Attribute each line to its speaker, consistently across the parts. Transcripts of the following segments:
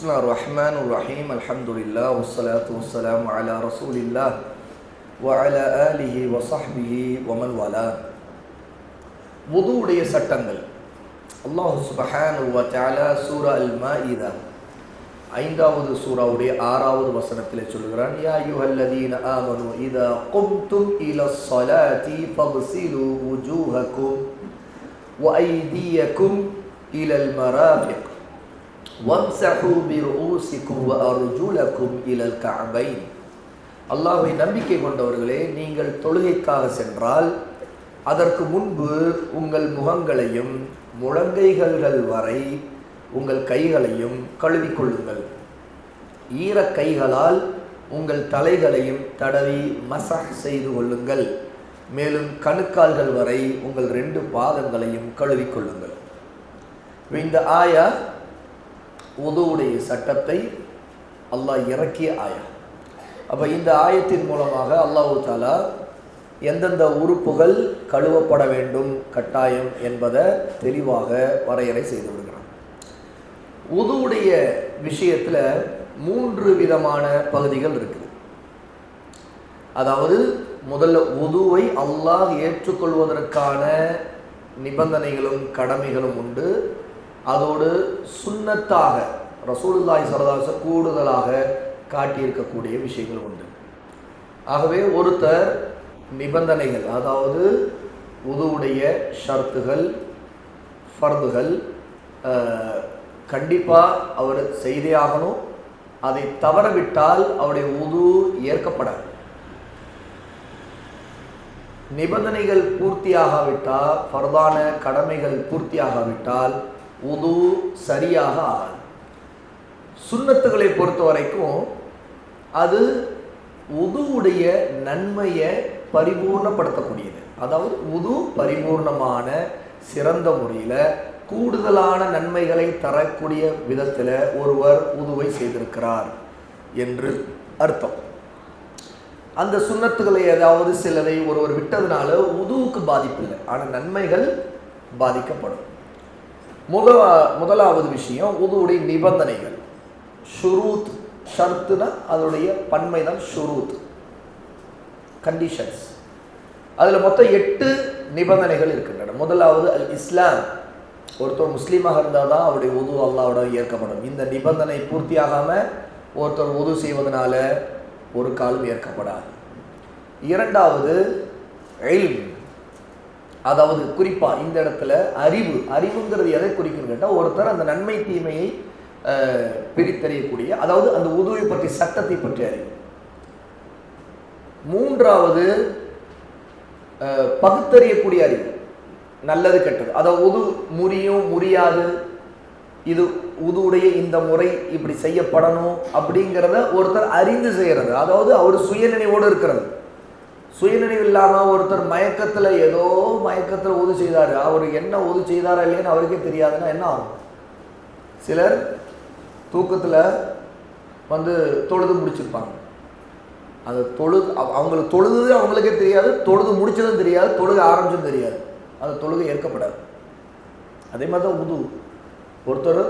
Speaker 1: Bismillahirrahmanirrahim. Alhamdulillah wassalatu wassalamu ala Rasulillah wa ala alihi wa sahbihi wa man wala. wuduடைய சட்டங்கள் அல்லாஹ் சுப்ஹானஹு வ தஆலா சூரா அல்-மாஇதா 5வது சூராவுடைய 6வது வசனத்திலே சொல்கிறான், யா அய்யுஹல்லதீன ஆமனு இதா கும்தும் இலஸ் ஸலாத்தி ஃபக்ஸிலு வுஜூஹக்கும் வ ஐதியக்கும் இலல் மராஃபிக் வம்ஸஹு பிருஊசிக்கும் வ அர்ஜுலக்கும் இலல் கஅபைன். அல்லாஹ்வை நம்பிக்கை கொண்டவர்களே, நீங்கள் தொழுகைக்காக சென்றால் அதற்கு முன்பு உங்கள் முகங்களையும் முழங்கைகள் வரை உங்கள் கைகளையும் கழுவிக்கொள்ளுங்கள். ஈர கைகளால் உங்கள் தலைகளையும் தடவி மஸஹ் செய்து கொள்ளுங்கள். மேலும் கணுக்கால்கள் வரை உங்கள் 2 பாதங்களையும் கழுவிக்கொள்ளுங்கள். இந்த ஆயா உதுவுடைய சட்டத்தை அல்லாஹ் இறக்கிய ஆயா. அப்போ இந்த ஆயத்தின் மூலமாக அல்லாஹ் தஆலா எந்தெந்த உறுப்புகள் கழுவப்பட வேண்டும் கட்டாயம் என்பதை தெளிவாக வரையறை செய்து விடுகிறான். உதுவுடைய விஷயத்தில் 3 விதமான பகுதிகள் இருக்குது. அதாவது முதல்ல உதுவை அல்லாஹ் ஏற்றுக்கொள்வதற்கான நிபந்தனைகளும் கடமைகளும் உண்டு. அதோடு சுன்னத்தாக ரசூலுல்லாஹி ஸல்லல்லாஹு அலைஹி வஸல்லம் கூடுதலாக காட்டியிருக்கக்கூடிய விஷயங்கள் உண்டு. ஆகவே ஒருத்தர் நிபந்தனைகள், அதாவது உதுவுடைய ஷர்த்துகள் ஃபர்துகள் கண்டிப்பாக அவர் செய்தே ஆகணும். அதை தவறவிட்டால் அவருடைய உது ஏற்கப்படாது. நிபந்தனைகள் பூர்த்தியாகாவிட்டால், ஃபர்தான கடமைகள் பூர்த்தியாகாவிட்டால் உது சரியாக ஆகாது. சுன்னத்துகளை பொறுத்த வரைக்கும் அது உதுவுடைய நன்மையை பரிபூர்ணப்படுத்தக்கூடியது. அதாவது உது பரிபூர்ணமான சிறந்த முறையில் கூடுதலான நன்மைகளை தரக்கூடிய விதத்தில் ஒருவர் உதுவை செய்திருக்கிறார் என்று அர்த்தம். அந்த சுன்னத்துகளை ஏதாவது சிலரை ஒருவர் விட்டதுனால உதுவுக்கு பாதிப்பு இல்லை, ஆனால் நன்மைகள் பாதிக்கப்படும். முதலாவது விஷயம் உதுவுடைய நிபந்தனைகள். ஷுரூத், ஷர்த்துனா அதனுடைய பன்மை தான் ஷுரூத், கண்டிஷன்ஸ். அதில் மொத்தம் 8 நிபந்தனைகள் இருக்கின்றன. முதலாவது அல் இஸ்லாம். ஒருத்தர் முஸ்லீமாக இருந்தால் தான் அவருடைய உது அல்லாஹ்வோட ஏற்கப்படும். இந்த நிபந்தனை பூர்த்தியாகாமல் ஒருத்தர் உது செய்வதனால ஒரு காலம் ஏற்கப்படாது. இரண்டாவது இல்ம், அதாவது குறிப்பாக இந்த இடத்துல அறிவு. அறிவுங்கிறது எதை குறிக்குன்னு கேட்டால், ஒருத்தர் அந்த நன்மை தீமையை பிரித்தறியக்கூடிய, அதாவது அந்த உதுவை பற்றி சட்டத்தை பற்றி அறிவு. மூன்றாவது பகுத்தறியக்கூடிய அறிவு, நல்லது கெட்டது. அதாவது உது முறியும் முறியாது, இது உதுவுடைய இந்த முறை இப்படி செய்யப்படணும் அப்படிங்கிறத ஒருத்தர் அறிந்து செய்கிறது. அதாவது அவர் சுயநினைவோடு இருக்கிறது. சுயநினைவு இல்லாமல் ஒருத்தர் மயக்கத்தில் உது செய்தார், அவர் என்ன உது செய்தாரா இல்லைன்னு அவருக்கே தெரியாதுன்னா என்ன ஆகும்? சிலர் தூக்கத்தில் தொழுது முடிச்சிருப்பாங்க. அந்த அவங்களுக்கு தொழுது அவங்களுக்கே தெரியாது, தொழுது முடிச்சதும் தெரியாது, தொழுகை ஆரம்பிச்சதும் தெரியாது. அது தொழுகை ஏற்கப்படாது. அதே மாதிரி தான் உது. ஒருத்தர்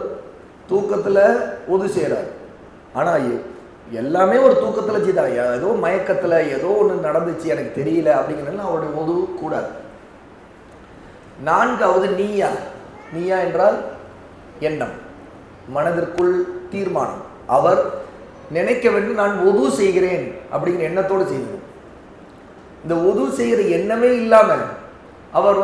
Speaker 1: தூக்கத்தில் உது செய்கிறார், ஆனால் எல்லாமே ஒரு தூக்கத்தில் செய்தார், ஏதோ மயக்கத்தில் ஏதோ ஒன்று நடந்துச்சு எனக்கு தெரியல அப்படிங்கிறதுனால அவருடைய உது கூடாது. நான்காவது நீயா. நீயா என்றால் எண்ணம், மனதிற்குள் தீர்மானம். அவர் நினைக்க வேண்டும், நான் உது செய்கிறேன் அப்படிங்கிற எண்ணத்தோடு செய்யணும். இந்த உது செய்கிற எண்ணமே இல்லாமல் அவர்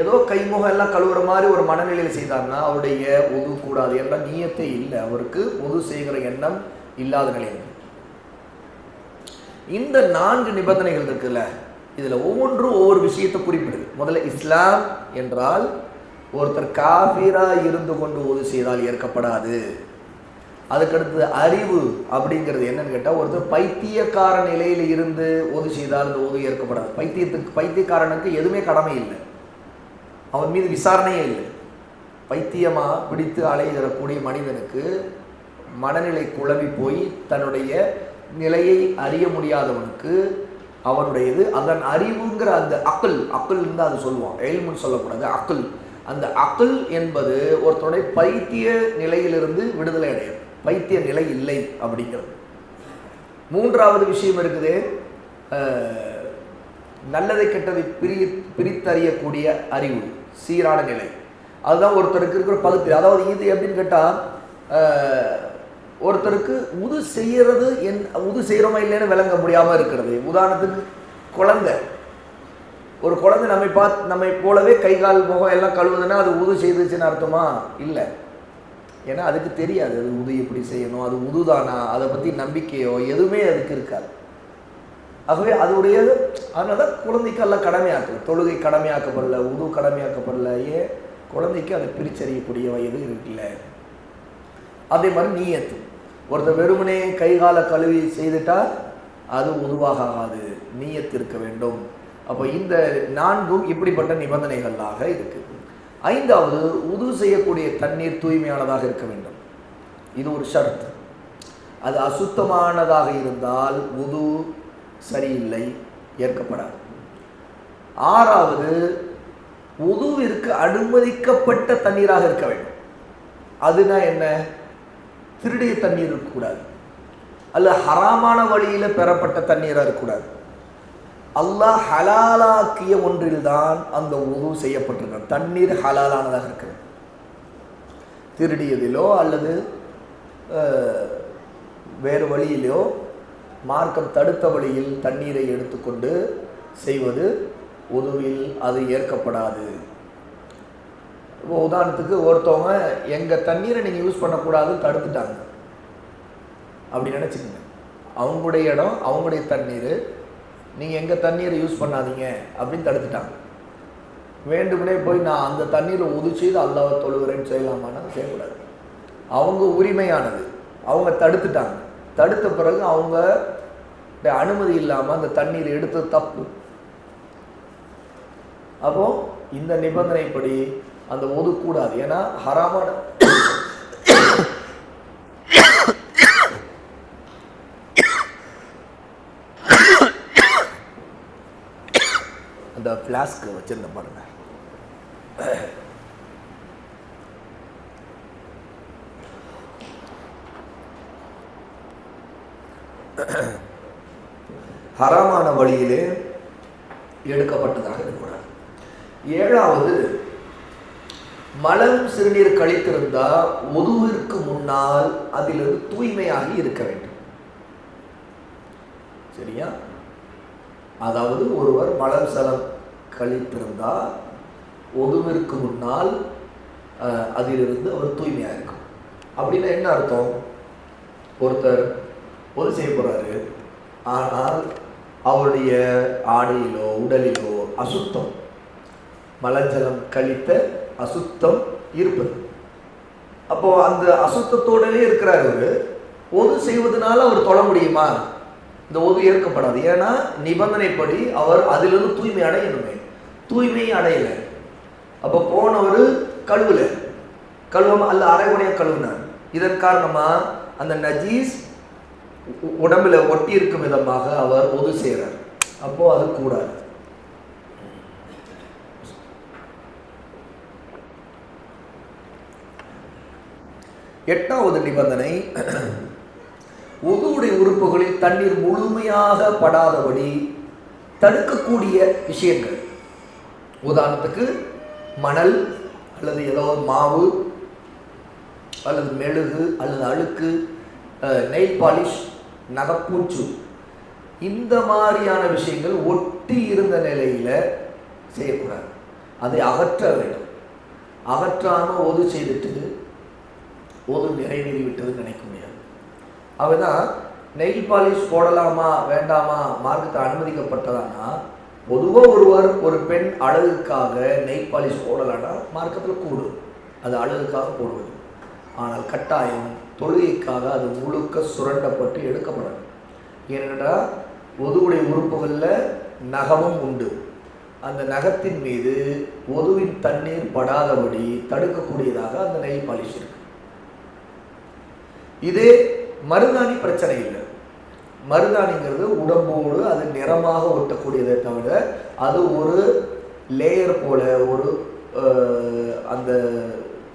Speaker 1: ஏதோ கைமுகம் எல்லாம் கழுவுற மாதிரி ஒரு மனநிலையில் செய்தார்னா அவருடைய உது கூடாது. என்ற நீயத்தே இல்லை, அவருக்கு உது செய்கிற எண்ணம் இல்லாத நிலையில். இந்த 4 நிபந்தனைகள் இருக்குல்ல, இதில் ஒவ்வொன்றும் ஒவ்வொரு விஷயத்தை குறிப்பிடுது. முதல்ல இஸ்லாம் என்றால் ஒருத்தர் காஃபிரா இருந்து கொண்டு உது செய்தால் ஏற்கப்படாது. அதுக்கடுத்து அறிவு அப்படிங்கிறது என்னன்னு கேட்டால், ஒருத்தர் பைத்தியக்கார நிலையில் இருந்து உது செய்தால் அந்த உது ஏற்கப்படாது. பைத்தியக்காரனுக்கு எதுவுமே கடமை இல்லை, அவன் மீது விசாரணையே இல்லை. பைத்தியமாக பிடித்து அலைகிறக்கூடிய மனிதனுக்கு மனநிலை குழம்பி போய் தன்னுடைய நிலையை அறிய முடியாதவனுக்கு அவனுடையது அதன் அறிவுங்கிற அந்த அக்குல் இருந்தால் அது சொல்லுவான், எல்முன்னு சொல்லக்கூடாது, அக்குல். அந்த அக்குல் என்பது ஒருத்தருடைய பைத்திய நிலையிலிருந்து விடுதலை அடையும். பைத்திய நிலை இல்லை அப்படிங்கிறது. மூன்றாவது விஷயம் இருக்குது, நல்லதை கெட்டதை பிரித்தறியக்கூடிய அறிவு, சீரான நிலை. அதுதான் ஒருத்தருக்கு இருக்கிற பகுதி. அதாவது இது எப்படின்னு கேட்டால், ஒருத்தருக்கு உது செய்கிறது உது செய்கிறோமா இல்லைன்னு விளங்க முடியாமல் இருக்கிறது. உதாரணத்துக்கு ஒரு குழந்தை நம்மை போலவே கை கால் முகம் எல்லாம் கழுவுதுன்னா அது உது செய்துச்சுன்னு அர்த்தமா? இல்லை. ஏன்னா அதுக்கு தெரியாது அது உது எப்படி செய்யணும், அது உதுதானா, அதை பற்றி நம்பிக்கையோ எதுவுமே அதுக்கு இருக்காது. ஆகவே அதனுடைய அதனால தான் குழந்தைக்கு எல்லாம் கடமையாக்கல, தொழுகை கடமையாக்கப்படல, உது கடமையாக்கப்படல. ஏன்? குழந்தைக்கு அதை பிரிச்சறியக்கூடிய வயது இருக்குல்ல. அதே மாதிரி நீயத்து, ஒருத்தர் வெறுமனே கை காலை கழுவி செய்துட்டா அது உதுவாக ஆகாது, நீயத்து இருக்க வேண்டும். அப்போ இந்த 4 இப்படிப்பட்ட நிபந்தனைகளாக இருக்கு. 5வது, உது செய்யக்கூடிய தண்ணீர் தூய்மையானதாக இருக்க வேண்டும். இது ஒரு ஷர்த். அது அசுத்தமானதாக இருந்தால் உது சரியில்லை, ஏற்கப்படாது. 6வது, உதுவிற்கு அனுமதிக்கப்பட்ட தண்ணீராக இருக்க வேண்டும். அதுனா என்ன? திருடிய தண்ணீர் இருக்கக்கூடாது, அல்ல ஹராமான வழியில் பெறப்பட்ட தண்ணீராக இருக்கக்கூடாது. அல்லாஹ் ஹலாலாக்கிய ஒன்றில்தான் அந்த உது செய்யப்பட்டிருக்க. தண்ணீர் ஹலாலானதாக இருக்கிறது. திருடியதிலோ அல்லது வேறு வழியிலோ மார்க்கம் தடுத்த வழியில் தண்ணீரை எடுத்துக்கொண்டு செய்வது உதுவில் அது ஏற்கப்படாது. இப்போ உதாரணத்துக்கு ஒருத்தவங்க எங்கள் தண்ணீரை நீங்கள் யூஸ் பண்ணக்கூடாதுன்னு தடுத்துட்டாங்க அப்படி நினச்சிக்கோங்க. அவங்களுடைய இடம், அவங்களுடைய தண்ணீர், நீங்கள் எங்கள் தண்ணீரை யூஸ் பண்ணாதீங்க அப்படின்னு தடுத்துட்டாங்க. வேண்டுமெனே போய் நான் அந்த தண்ணீரை உது செய்து அல்லாஹ்வை தொழுகிறேன்னு செய்யலாமான்னா செய்யக்கூடாது. அவங்க உரிமையானது, அவங்க தடுத்துட்டாங்க. தடுத்த பிறகு அவங்க அனுமதி இல்லாமல் அந்த தண்ணீரை எடுத்தது தப்பு. அப்போ இந்த நிபந்தனைப்படி அந்த உது கூடாது. ஏன்னா ஹராமான அந்த ஃப்ளாஸ்க் வச்சிருந்த பாருங்க, ஹராமான வழியிலே எடுக்கப்பட்டதாக இருக்கக்கூடாது. 7வது, மலம் சிறுநீர் கழித்திருந்தால் உதுவிற்கு முன்னால் அதிலிருந்து தூய்மையாகி இருக்க வேண்டும். சரியா? அதாவது ஒருவர் மலம் சலம் கழித்திருந்தால் உதுவிற்கு முன்னால் அதிலிருந்து அவர் தூய்மையாக இருக்கும். அப்படின்னா என்ன அர்த்தம்? ஒருத்தர் உது செய்ய போறாரு, ஆனால் அவருடைய ஆடையிலோ உடலிலோ அசுத்தம், மலஜலம் கழித்த அசுத்தம் இருப்பது. அப்போ அந்த அசுத்தத்தோடவே இருக்கிறார். அவர் ஒது செய்வதனால அவர் தொழ முடியுமா? இந்த ஒது ஏற்கப்படாது. ஏன்னா நிபந்தனைப்படி அவர் அதிலிருந்து தூய்மை அடையணுமே, தூய்மையை அடையலை. அப்போ போனவர் கழுவாம அல்ல அரைகுறையா கழுவினார். இதன் காரணமா அந்த நஜீஸ் உடம்புல ஒட்டி இருக்கும் விதமாக அவர் ஒது செய்கிறார். அப்போ அது கூடாது. எட்டாவது நிபந்தனை, உதுவுடைய உறுப்புகளில் தண்ணீர் முழுமையாக படாதபடி தடுக்கக்கூடிய விஷயங்கள். உதாரணத்துக்கு மணல் அல்லது ஏதோ மாவு அல்லது மெழுகு அல்லது அழுக்கு, நெயில் பாலிஷ், நகப்பூச்சு, இந்த மாதிரியான விஷயங்கள் ஒட்டி இருந்த நிலையில் செய்யக்கூடாது. அதை அகற்ற வேண்டும். அகற்றாமல் ஒது செய்துட்டு ஒது நிறைவேறி விட்டதுன்னு நினைக்க முடியாது. அவதான் நெயில் பாலிஷ் போடலாமா வேண்டாமா மார்க்கத்தை அனுமதிக்கப்பட்டதானா? பொதுவாக ஒரு பெண் அழகுக்காக நெயில் பாலிஷ் போடலான்னா மார்க்கத்தில் கூடும், அது அழகுக்காக போடுவது. ஆனால் கட்டாயம் தொழுகைக்காக அது முழுக்க சுரண்டப்பட்டு எடுக்கப்படும். ஏனென்றால் ஒதுவுடைய உறுப்புகளில் நகமும் உண்டு. அந்த நகத்தின் மீது ஒதுவின் தண்ணீர் படாதபடி தடுக்கக்கூடியதாக அந்த நெயில் பாலிஷ் இருக்கு. இதே மருதாணி பிரச்சனை இல்லை. மருதாணிங்கிறது உடம்போடு அது நிறமாக ஒட்டக்கூடியதை தவிர அது ஒரு லேயர் போல ஒரு அந்த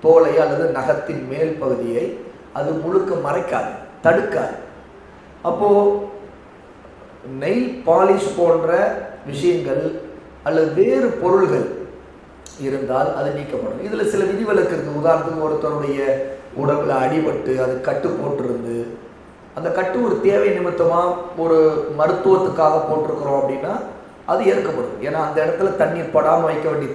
Speaker 1: தோலை அல்லது நகத்தின் மேல் பகுதியை அது முழுக்க மறைக்காது, தடுக்காது. அப்போது நெயில் பாலிஷ் போன்ற விஷயங்கள் அல்லது வேறு பொருள்கள் இருந்தால் அது நீக்கப்படும். இதில் சில விதிவிலக்கு இருக்குது. உதாரணத்துக்கு ஒருத்தருடைய உடம்புல அடிபட்டு அது கட்டு போட்டிருந்து, அந்த கட்டு ஒரு தேவை நிமித்தமாக ஒரு மருத்துவத்துக்காக போட்டிருக்கிறோம் அப்படின்னா அது ஏற்கப்படும். ஏன்னா அந்த இடத்துல தண்ணீர் படாமல் வைக்க வேண்டிய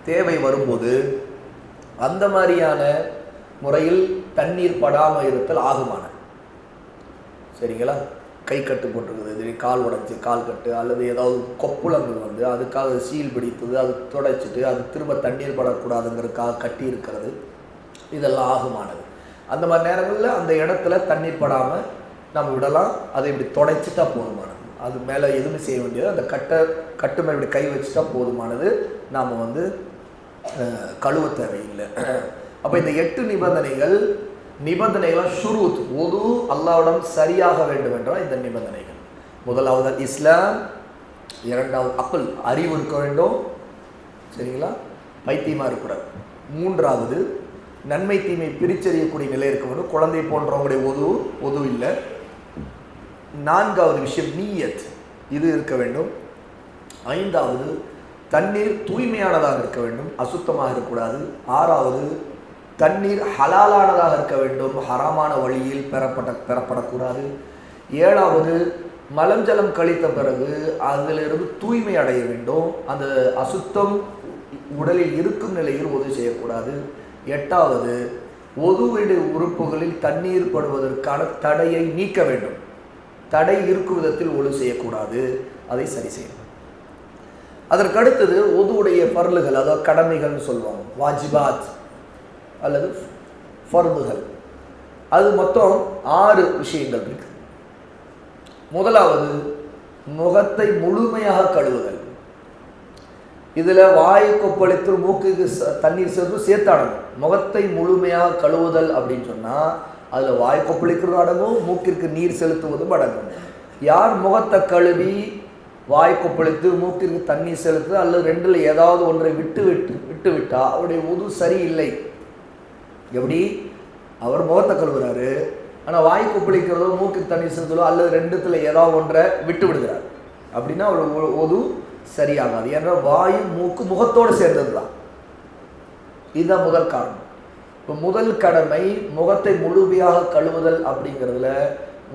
Speaker 1: தேவை வரும்போது அந்த மாதிரியான முறையில் தண்ணீர் படாமல் இருத்தல் ஆகுமான. சரிங்களா? கை கட்டு போட்டிருக்குது, கால் உடைச்சி கால் கட்டு அல்லது ஏதாவது கொப்புளங்கள் வந்து அதுக்காக சீல் பிடித்தது, அது துடைச்சிட்டு அது திரும்ப தண்ணீர் படக்கூடாதுங்கிறதுக்காக கட்டி இருக்கிறது, இதெல்லாம் ஆகுமானது. அந்த மாதிரி நேரங்களில் அந்த இடத்துல தண்ணீர் படாமல் நம்ம விடலாம். அதை இப்படி துடைச்சிட்டா போதுமானது. அது மேலே எதுவுமே செய்ய வேண்டியது, அந்த கட்டு மேலே இப்படி கை வச்சுட்டா போதுமானது. நாம் வந்து கழுவ தேவையில்லை. அப்போ இந்த 8 நிபந்தனைகள் ஷுரூத், ஒது அல்லாஹ்விடம் சரியாக வேண்டும் என்றால் இந்த நிபந்தனைகள். முதலாவது இஸ்லாம், இரண்டாவது அக்குல், அறிவு இருக்க வேண்டும். சரிங்களா? பைத்தியமாக இருக்கக்கூடாது. மூன்றாவது நன்மை தீமை பிரிச்சறியக்கூடிய நிலை இருக்க வேண்டும். குழந்தை போன்றவங்களுடைய ஒது இல்லை. நான்காவது விஷயம் நீயத், இது இருக்க வேண்டும். ஐந்தாவது தண்ணீர் தூய்மையானதாக இருக்க வேண்டும், அசுத்தமாக இருக்கக்கூடாது. ஆறாவது தண்ணீர் ஹலாலானதாக இருக்க வேண்டும், ஹராமான வழியில் பெறப்படக்கூடாது. ஏழாவது மலஞ்சலம் கழித்த பிறகு அதிலிருந்து தூய்மை அடைய வேண்டும், அந்த அசுத்தம் உடலில் இருக்கும் நிலையில் ஒது செய்யக்கூடாது. எட்டாவது ஒதுவீடு உறுப்புகளில் தண்ணீர் படுவதற்கான தடையை நீக்க வேண்டும், தடை இருக்கும் விதத்தில் ஒது செய்யக்கூடாது, அதை சரி செய்யணும். அதற்கடுத்தது ஒதுவுடைய பர்லுகள், அதாவது கடமைகள்னு சொல்லுவாங்க, வாஜிபாத் அல்லது ஃபர்துகள். அது மொத்தம் 6 விஷயங்கள் இருக்கு. முதலாவது முகத்தை முழுமையாக கழுவுதல். இதில் வாயை கொப்பளித்து மூக்குக்கு தண்ணீர் சேர்த்தாடணும். முகத்தை முழுமையாக கழுவுதல் அப்படின்னு சொன்னால் அதில் வாய் கொப்பளிக்கிறது அடங்கும், மூக்கிற்கு நீர் செலுத்துவதும் அடங்கும். யார் முகத்தை கழுவி வாய் கொப்பளித்து மூக்கிற்கு தண்ணீர் செலுத்து அல்லது ரெண்டில் ஏதாவது ஒன்றை விட்டுவிட்டால் அவருடைய உது சரியில்லை. எப்படி? அவர் முகத்தை கழுவுறாரு, ஆனால் வாய் கொப்பளிக்கிறதோ மூக்கிற்கு தண்ணீர் செலுத்துதோ அல்லது ரெண்டுத்தில் ஏதாவது ஒன்றை விட்டு விடுகிறார் அப்படின்னா அவர் உது சரியாகாது. ஏன்னா வாயும் மூக்கு முகத்தோடு சேர்ந்தது தான். இதுதான் முதல் காரணம். இப்போ முதல் கடமை முகத்தை முழுமையாக கழுவுதல் அப்படிங்கிறதுல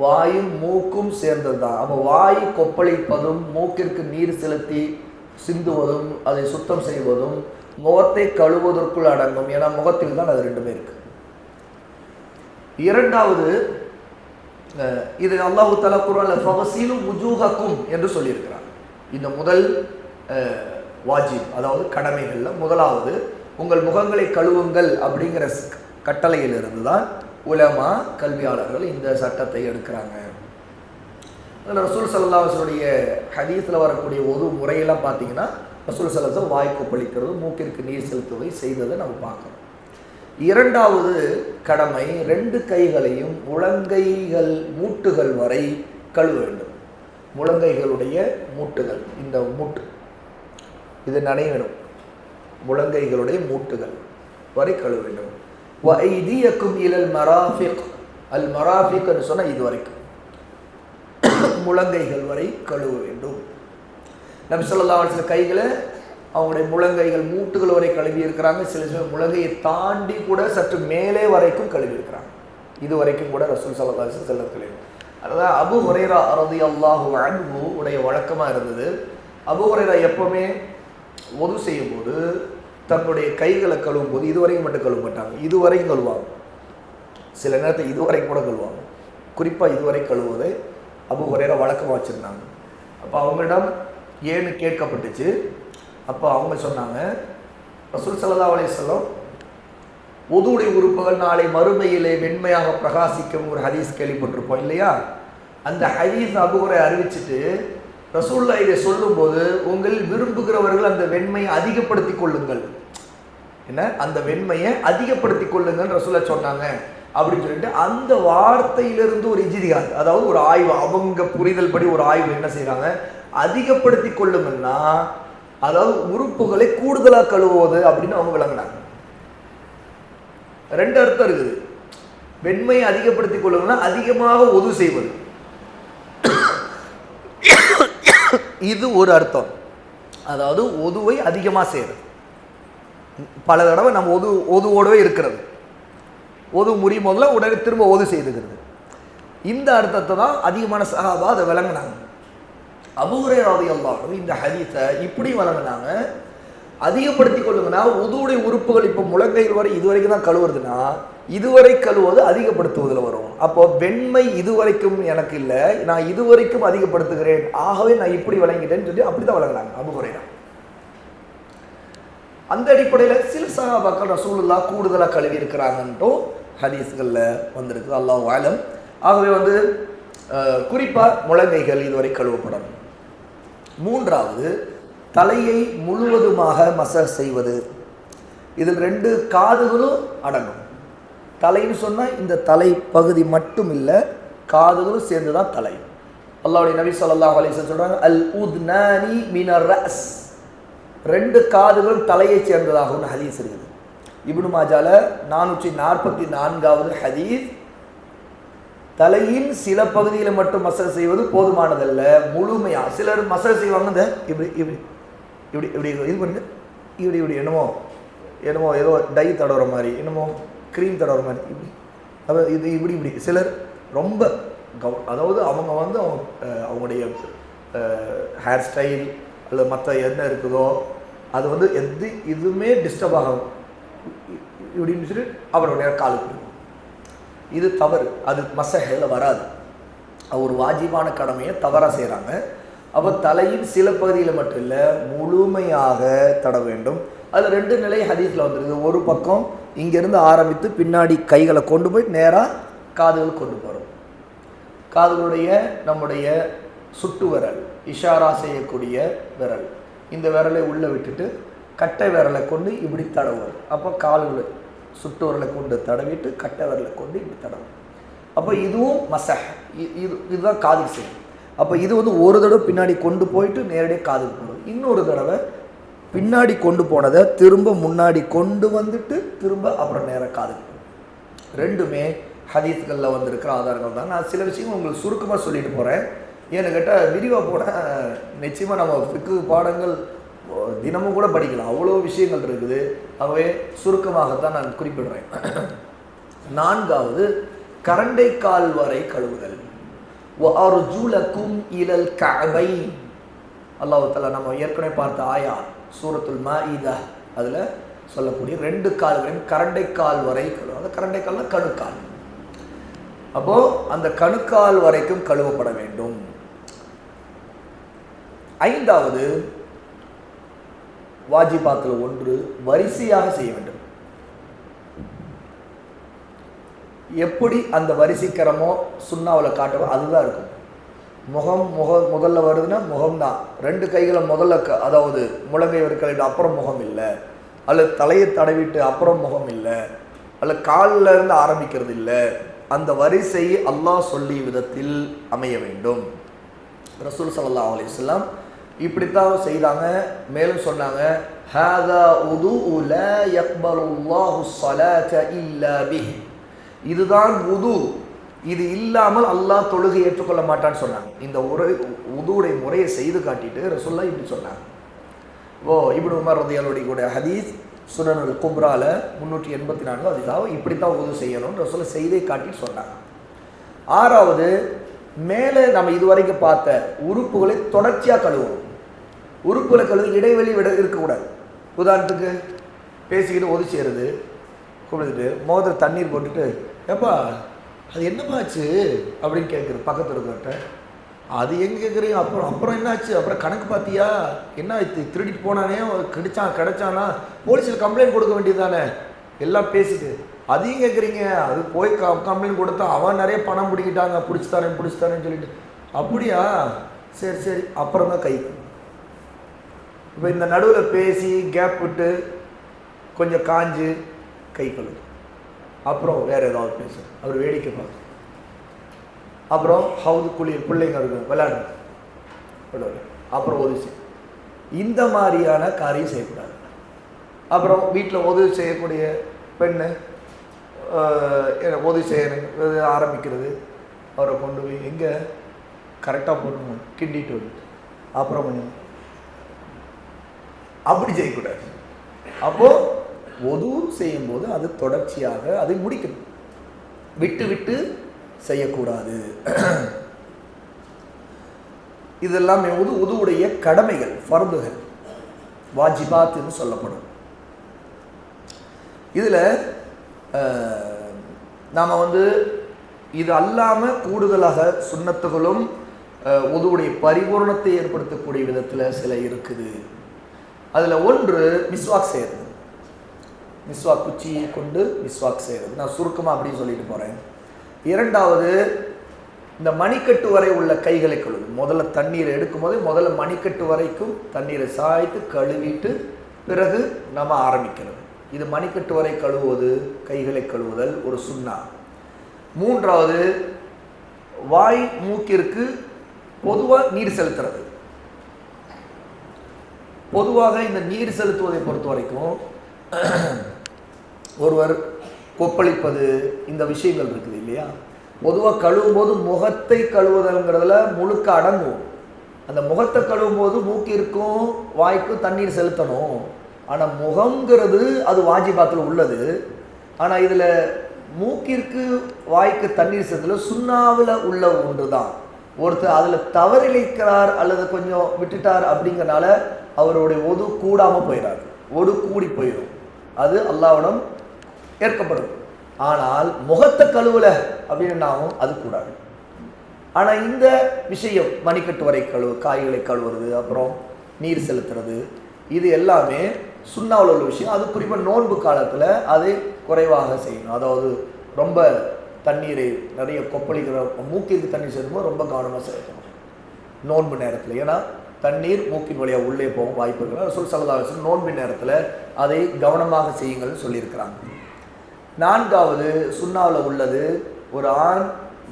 Speaker 1: வாயும் மூக்கும் சேர்ந்தது தான். அப்போ வாய் கொப்பளிப்பதும் மூக்கிற்கு நீர் செலுத்தி சிந்துவதும் அதை சுத்தம் செய்வதும் முகத்தை கழுவுவதற்குள் அடங்கும். ஏன்னா முகத்தில் தான் அது ரெண்டுமே இருக்கு. இரண்டாவது, இது அல்லாஹு தஆலா குர்ஆன்ல ஃபவஸிலு வுஜூஹக்கும் என்று சொல்லியிருக்கிறார். இந்த முதல் வாஜிப், அதாவது கடமைகளில் முதலாவது உங்கள் முகங்களை கழுவுங்கள் அப்படிங்கிற கட்டளையிலிருந்து தான் உலமா கல்வியாளர்கள் இந்த சட்டத்தை எடுக்கிறாங்க. அதில் ரசூல் ஸல்லல்லாஹு அலைஹி வஸல்லம் ஹதீஸில் வரக்கூடிய ஒரு முறையெல்லாம் பார்த்தீங்கன்னா ரசூல் ஸல்லல்லாஹு அலைஹி வஸல்லம் வாய் கொப்பளிக்கிறது, மூக்கிற்கு நீர் செலுத்துவதை செய்ததை நம்ம பார்க்குறோம். இரண்டாவது கடமை 2 கைகளையும் முழங்கைகள் மூட்டுகள் வரை கழுவ வேண்டும். முழங்கைகளுடைய மூட்டுகள், இந்த மூட்டு இது நனையணும், முழங்கைகளுடைய மூட்டுகள் வரை கழுவ வேண்டும். வைதியக்கும் இலல் மராஃபிக், அல் மராஃபிக் என்று சொன்னால் இது வரைக்கும் முழங்கைகள் வரை கழுவ வேண்டும். நபி ஸல்லல்லாஹு அலைஹி வஸல்லம் கைகளை அவங்களுடைய முழங்கைகள் மூட்டுகள் வரை கழுவி இருக்கிறாங்க. சில முழங்கையை தாண்டி கூட சற்று மேலே வரைக்கும் கழுவி இருக்கிறாங்க. இது வரைக்கும் கூட ரசூல் ஸல்லல்லாஹு அலைஹி வஸல்லம் கழுவி. அதுதான் அபூ ஹுரைரா ரலியல்லாஹு அன்ஹு உடைய வழக்கமாக இருந்தது. அபூ ஹுரைரா எப்பவுமே ஒது செய்யும் போது தன்னுடைய கைகளை கழுவும் போது இதுவரைக்கும் மட்டும் கழுவ மாட்டாங்க, இதுவரைக்கும் கழுவாங்க. சில நேரத்தில் இதுவரைக்கும் கூட கழுவாங்க. குறிப்பாக இதுவரை கழுவுவதை அபூ ஹுரைரா வழக்கமாக வச்சுருந்தாங்க. அப்போ அவங்களிடம் ஏன்னு கேட்கப்பட்டுச்சு. அப்போ அவங்க சொன்னாங்க, ரசூல் ஸல்லல்லாஹு அலைஹி வஸல்லம் ஒதுவுடைய உறுப்புகள் நாளை மறுமையிலே வெண்மையாக பிரகாசிக்கும் ஒரு ஹதீஸ் கேள்விப்பட்டிருப்போம் இல்லையா? அந்த ஹதீஸ் அபூ ஹுரைரா அறிவிச்சுட்டு ரசூலுல்லாஹ் இதை சொல்லும்போது உங்கள் விரும்புகிறவர்கள் அந்த வெண்மையை அதிகப்படுத்தி கொள்ளுங்கள், என்ன அந்த வெண்மையை அதிகப்படுத்தி கொள்ளுங்கள் ரசூலுல்லாஹ் சொன்னாங்க அப்படின்னு சொல்லிட்டு அந்த வார்த்தையிலிருந்து ஒரு இஜ்திஹாத், அதாவது ஒரு ஆய்வு, அவங்க புரிதல் படி ஒரு ஆய்வு என்ன செய்கிறாங்க, அதிகப்படுத்தி கொள்ளுங்கன்னா அதாவது உறுப்புகளை கூடுதலாக கழுவுவது அப்படின்னு அவங்க விளங்கினாங்க. ரெண்டு அர்த்தம் இருக்குது. வெண்மையை அதிகப்படுத்திக் கொள்ளுங்கன்னா அதிகமாக ஒது செய்வது, இது ஒரு அர்த்தம். அதாவது ஒதுவை அதிகமாக செய்யறது. பல தடவை நம்ம ஒதுவோடவே இருக்கிறது, ஒது முறி முதல்ல உடனே திரும்ப ஒது செய்துக்கிறது. இந்த அர்த்தத்தை தான் அதிகமான சஹாபா அதை விளங்கினாங்க. அபூ ஹுரைரா ரலியல்லாஹு அன்ஹு இந்த ஹதீஸை இப்படி வழங்கினாங்க, அதிகப்படுத்தி கொள்ளுங்கன்னா உதுவுடைய உறுப்புகள் இப்போ முழங்கைகள் வரை இதுவரைக்கும் தான் கழுவுறதுன்னா இதுவரை கழுவுவது அதிகப்படுத்துவதில் வரும். அப்போ வெண்மை இதுவரைக்கும் எனக்கு இல்லை, நான் இதுவரைக்கும் அதிகப்படுத்துகிறேன், ஆகவே நான் இப்படி வழங்கிட்டேன்னு சொல்லி அப்படி தான் வழங்கினாங்க அபூ ஹுரைரா. அந்த அடிப்படையில் சில சஹாபாக்கள் ரசூலுல்லாஹ் கூடுதலாக கழுவி இருக்கிறாங்கன்ட்டும் ஹதீஸ்களில் வந்திருக்கு, அல்லாஹு ஆலம். ஆகவே குறிப்பாக முழங்கைகள் இதுவரை கழுவப்படணும். மூன்றாவது, தலையை முழுவதுமாக மசாஜ் செய்வது. இதில் 2 காதுகளும் அடங்கும். தலைன்னு சொன்னால் இந்த தலை பகுதி மட்டும் இல்லை, காதுகளும் சேர்ந்து தான் தலை. அல்லாஹ்வுடைய நபி ஸல்லல்லாஹு அலைஹி வஸல்லம் சொல்கிறாங்க, அல் உத்னானி மினர் ரஸ், 2 காதுகளும் தலையை சேர்ந்ததாகவும் ஹதீஸ் இருக்குது. இப்னு மாஜால 444வது ஹதீஸ். தலையின் சில பகுதியில் மட்டும் மசாஜ் செய்வது போதுமானதல்ல, முழுமையாக. சிலர் மசாஜ் செய்வாங்க, இந்த இப்படி இப்படி இப்படி இப்படி இது பண்ணுங்க, இப்படி இப்படி என்னமோ ஏதோ டை தடவுற மாதிரி, என்னமோ க்ரீம் தடவுற மாதிரி, இப்படி இது இப்படி இப்படி. சிலர் ரொம்ப அதாவது அவங்க அவங்களுடைய ஹேர் ஸ்டைல் அல்லது மற்ற என்ன இருக்குதோ அது எதுவுமே டிஸ்டர்ப் ஆகும் இப்படின்னு சொல்லி அவருடைய காலுக்கு. இது தவறு, அது மசஹில் வராது. ஒரு வாஜிபான கடமையை தவறாக செய்கிறாங்க. அப்போ தலையின் சில பகுதியில் மட்டும் இல்லை, முழுமையாக தட வேண்டும். அதில் 2 நிலை ஹதீஸில் வந்துருக்குது. ஒரு பக்கம் இங்கேருந்து ஆரம்பித்து பின்னாடி கைகளை கொண்டு போய் நேராக காதுகள் கொண்டு போகிறோம். காதுகளுடைய நம்முடைய சுட்டு விரல், இஷாரா செய்யக்கூடிய விரல், இந்த விரலை உள்ளே விட்டுட்டு கட்டை விரலை கொண்டு இப்படி தடவுவது. அப்போ கால்களை சுட்டு விரலை கொண்டு தடவிட்டு கட்டை விரலை கொண்டு இப்படி தடவும். அப்போ இதுவும் மசஹ், இதுதான் காதுக்கு செய்யும். அப்போ இது ஒரு தடவை பின்னாடி கொண்டு போயிட்டு நேரடியாக காதுக்கு போடும். இன்னொரு தடவை பின்னாடி கொண்டு போனதை திரும்ப முன்னாடி கொண்டு வந்துட்டு திரும்ப அப்புறம் நேராக காதுக்கு போடும். 2மே ஹதீஸ்களில் வந்திருக்கிற ஆதாரங்கள் தான். நான் சில விஷயங்கள் உங்களுக்கு சுருக்கமாக சொல்லிட்டு போகிறேன். ஏன்னு கேட்டால் விரிவாக போனால் நிச்சயமாக நம்ம ஃபிக்கு பாடங்கள் தினமும் கூட படிக்கலாம், அவ்வளோ விஷயங்கள் இருக்குது. ஆகவே சுருக்கமாகத்தான் நான் குறிப்பிடுறேன். 4வது, கரண்டை கால் வரை கழுவுதல். அல்லாஹ் தஆலா நம்ம ஏற்கனவே பார்த்த ஆயா சூரத்துல் மாஇதா, அதில் சொல்லக்கூடிய 2 கால்களையும் கரண்டை கால் வரை கழுவு. அந்த கரண்டை கால்னா கணுக்கால். அப்போது அந்த கணுக்கால் வரைக்கும் கழுவப்பட வேண்டும். 5வது, வாஜிபாத்தில் 1 வரிசையாக செய்ய வேண்டும். எப்படி அந்த வரிசைக்கரமோ சுண்ணாவில் காட்டவோ அதுதான் இருக்கும். முதல்ல வருதுன்னா முகம்தான். 2 கைகளை முதல்ல அதாவது முழங்கை வரைக்கும் அப்புறம் முகம் இல்லை, அல்லது தலையை தடவிட்டு அப்புறம் முகம் இல்லை, அல்லது காலில் இருந்து ஆரம்பிக்கிறது இல்லை. அந்த வரிசை அல்லாஹ் சொல்லிய விதத்தில் அமைய வேண்டும். ரசூல் ஸல்லல்லாஹு அலைஹி வஸல்லம் இப்படித்தான் செய்தாங்க. மேலும் சொன்னாங்க, ஹாதா உதுஉ லா யக்பலுல்லாஹு ஸலாத இல்லா பிஹி, இதுதான் உது, இது இல்லாமல் அல்லாஹ் தொழுகை ஏற்றுக்கொள்ள மாட்டான்னு சொன்னாங்க. இந்த உதுவுடைய முறையை செய்து காட்டிட்டு ரசூலுல்லாஹ் இப்படி சொன்னாங்க. இப்னு உமர் ரலியல்லாஹு அன்ஹு ஹதீஸ் சுனனுல் குப்ரால 384 அதுதான் இப்படித்தான் உது செய்யணும்னு ரசூலுல்லாஹ் செய்தே காட்டிட்டு சொன்னாங்க. 6வது, மேலே நம்ம இதுவரைக்கும் பார்த்த உறுப்புகளை தொடர்ச்சியாக கழுவணும். உறுப்புகளை கழுவு இடைவெளி இருக்கக்கூடாது. உதாரணத்துக்கு பேசிக்கிட்டு ஒது செய்கிறது, குளிச்சுட்டு முகத்தில் தண்ணீர் போட்டுட்டு ஏப்பா அது என்னமாச்சு அப்படின்னு கேட்குறது பக்கத்தில் இருக்கிறட்ட. அது எங்கே கேட்குறீங்க, அப்புறம் என்னாச்சு, அப்புறம் கணக்கு பார்த்தியா, என்ன திருடிட்டு போனானே, கிடைச்சானா, போலீஸில் கம்ப்ளைண்ட் கொடுக்க வேண்டியது தானே, எல்லாம் பேசிட்டு அதையும் கேட்குறீங்க. அது போய் கம்ப்ளைண்ட் கொடுத்தா அவன் நிறைய பணம் பிடிக்கிட்டாங்க, பிடிச்சித்தானேன்னு சொல்லிட்டு. அப்படியா, சரி அப்புறம் தான் கை. இப்போ இந்த நடுவில் பேசி கேப் விட்டு கொஞ்சம் காஞ்சு கை கழுவு, அப்புறம் வேறு ஏதாவது பேசு, அவர் வேடிக்கை பார்க்க, அப்புறம் ஹவுது குளியல் பிள்ளைங்க இருக்கு விளையாடுங்க, அப்புறம் உதவி செய்யும். இந்த மாதிரியான காரியம் செய்யக்கூடாது. அப்புறம் வீட்டில் உதவி செய்யக்கூடிய பெண்ணு உதவி செய்ய ஆரம்பிக்கிறது, அவரை கொண்டு போய் எங்கே கரெக்டாக போடணும், கிண்டிட்டு வந்து அப்புறம் கொஞ்சம் அப்படி செய்யக்கூடாது. அப்போது உதவு செய்யும்போது அது தொடர்ச்சியாக அதை முடிக்கணும், விட்டு விட்டு செய்யக்கூடாது. இதெல்லாம் உதுவுடைய கடமைகள், ஃபர்துகள், வாஜிபாத்னு சொல்லப்படும். இதில் நாம் இது அல்லாமல் கூடுதலாக சுன்னத்துகளும் உதுவுடைய பரிபூர்ணத்தை ஏற்படுத்தக்கூடிய விதத்தில் சில இருக்குது. அதில் ஒன்று மிஸ்வாக் செய்கிறது. மிஸ்வாக் குச்சியை கொண்டு மிஸ்வாக் செய்கிறது. நான் சுருக்கமாக அப்படின்னு சொல்லிட்டு போகிறேன். இரண்டாவது, இந்த மணிக்கட்டு வரை உள்ள கைகளை கழுவு. முதல்ல தண்ணீரை எடுக்கும்போது முதல்ல மணிக்கட்டு வரைக்கும் தண்ணீரை சாய்த்து கழுவிட்டு பிறகு நம்ம ஆரம்பிக்கிறது. இது மணிக்கட்டு வரை கழுவுவது, கைகளை கழுவுதல் ஒரு சுன்னா. மூன்றாவது, வாய் மூக்கிற்கு பொதுவாக நீர் செலுத்துறது. பொதுவாக இந்த நீர் செலுத்துவதை பொறுத்த வரைக்கும் ஒருவர் கொப்பளிப்பது, இந்த விஷயங்கள் இருக்குது இல்லையா. பொதுவாக கழுவும் போது முகத்தை கழுவுதல்ங்கிறதுல முழுக்க அடங்கும். அந்த முகத்தை கழுவும் போது மூக்கிற்கும் வாய்க்கும் தண்ணீர் செலுத்தணும். ஆனால் முகங்கிறது அது வாஜிபாத்தில் உள்ளது. ஆனால் இதில் மூக்கிற்கு வாய்க்கு தண்ணீர் செலுத்தல சுன்னாவில் உள்ள ஒன்று தான். ஒருத்தர் அதில் தவறிழைக்கிறார் அல்லது கொஞ்சம் விட்டுட்டார் அப்படிங்கிறனால அவருடைய ஒது கூடாமல் போயிடாது, ஒடு கூடி போயிடும், அது அல்லாஹ்விடம் ஏற்கப்படும். ஆனால் முகத்தை கழுவல அப்படின்னாவும் அது கூடாது. ஆனால் இந்த விஷயம் மணிக்கட்டு வரை காய்களை கழுவுறது, அப்புறம் நீர் செலுத்துறது, இது எல்லாமே சுன்னாவில் உள்ள விஷயம். அது குறிப்பாக நோன்பு காலத்தில் அதை குறைவாக செய்யணும். அதாவது ரொம்ப தண்ணீரை நிறைய கொப்பளிக்கிற மூக்கிற்கு தண்ணீர் செலுத்தும்போது ரொம்ப கவனமாக செலுத்தணும் நோன்பு நேரத்தில். ஏன்னா தண்ணீர் மூக்கின் வழியாக உள்ளே போகும் வாய்ப்பு இருக்கிறார். ஸல்லல்லாஹு நோன்பின் நேரத்தில் அதை கவனமாக செய்யுங்கள்னு சொல்லியிருக்கிறாங்க. நான்காவது சுன்னாவில் உள்ளது, ஒரு ஆண்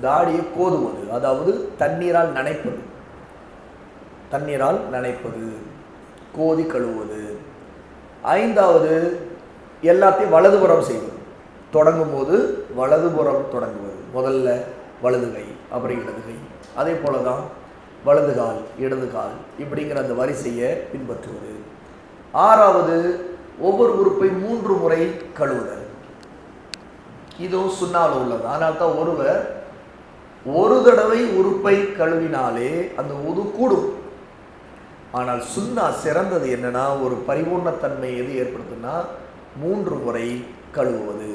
Speaker 1: தாடியை கோதுவது, அதாவது தண்ணீரால் நனைப்பது. தண்ணீரால் நனைப்பது, கோதி கழுவுவது. ஐந்தாவது, எல்லாத்தையும் வலதுபுறம் செய்வது. தொடங்கும் போது வலதுபுறம் தொடங்குவது. முதல்ல வலது கை, அப்புறம் இடது கை. அதே போல தான் வலது கால், இடது கால், இப்படிங்கிற அந்த வரிசையை பின்பற்றுவது. ஆறாவது, ஒவ்வொரு உறுப்பை 3 முறை கழுவுதல். இதுவும் சுன்னாவில் உள்ளது. ஆனால் தான் ஒருவர் ஒரு தடவை உறுப்பை கழுவினாலே அந்த உது கூடும். ஆனால் சுன்னா சிறந்தது என்னன்னா, ஒரு பரிபூர்ணத்தன்மை எது ஏற்படுத்துன்னா 3 முறை கழுவுவது.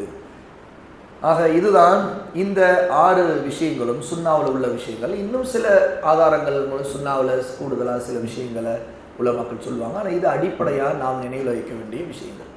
Speaker 1: ஆக இதுதான் இந்த 6 விஷயங்களும் சுன்னாவில் உள்ள விஷயங்கள். இன்னும் சில ஆதாரங்கள் மூலம் சுன்னாவில் கூடுதலாக சில விஷயங்களை உள்ள மக்கள் சொல்லுவாங்க. ஆனால் இது அடிப்படையாக நாம் நினைவில் வைக்க வேண்டிய விஷயங்கள்.